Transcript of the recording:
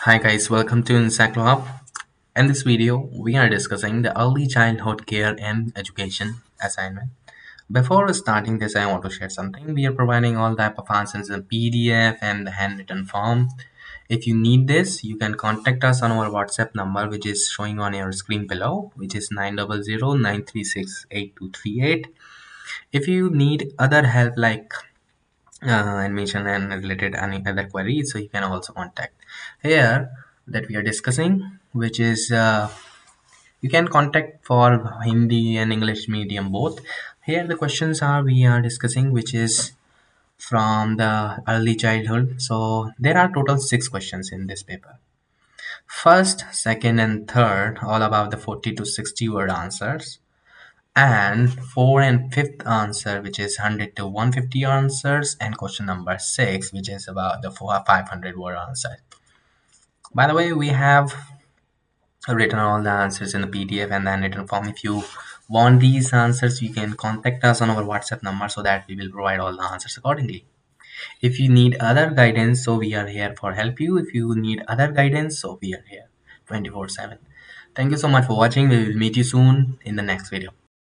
Hi guys, welcome to Encyclo. In this video, we are discussing the early childhood care and education assignment. Before starting this, I want to share something. We are providing all type of answers in PDF and the handwritten form. If you need this, you can contact us on our WhatsApp number, which is showing on your screen below, which is 900 936 8238. If you need other help like admission and related any other queries, so you can also contact here that we are discussing, which is you can contact for Hindi and English medium both. Here the questions are we are discussing, which is from the early childhood. So there are total 6 questions in this paper. First, second, and third, all about the 40 to 60 word answers, and 4 and 5th answer, which is 100 to 150 answers, and question number 6, which is about the 500 word answer. By the way, we have written all the answers in the PDF and then written form. If you want these answers, you can contact us on our WhatsApp number so that we will provide all the answers accordingly. If you need other guidance, so we are here for help you. If you need other guidance, so we are here 24/7. Thank you so much for watching. We will meet you soon in the next video.